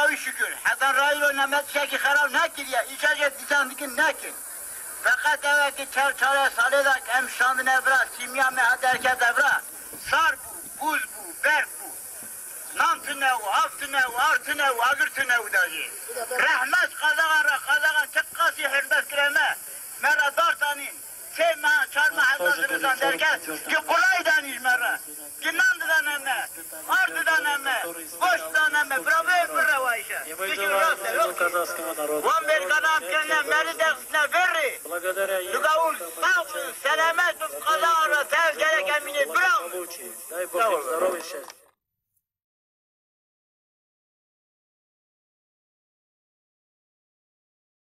Allah'a şükür. Hatta raylı oynamak şeki harap nekir ya. İçecek disandikin nekir. Fakat evet ki çare salıdak hem şandın evra, simya mehat erket evra. Sar bu, buz bu, berk bu. Nantı nevu, altı nevu, artı nevu, agırtı nevu dahi. Rahmet kazagan tıkkası hürmet kireme. Mera dartanin. Şeyma, çarma hazırlığından derken ki kolaydan izmera. Ki nandıdan emme, ardıdan emme, boştan emme, bravo bravo işe. Gücün rastı yok. Van bir kadam kendine meri dersine verri. Lügavul sağ, selamet, kaza ara, tez gereken mini bravo. Дай Бог, здоровья, счастья.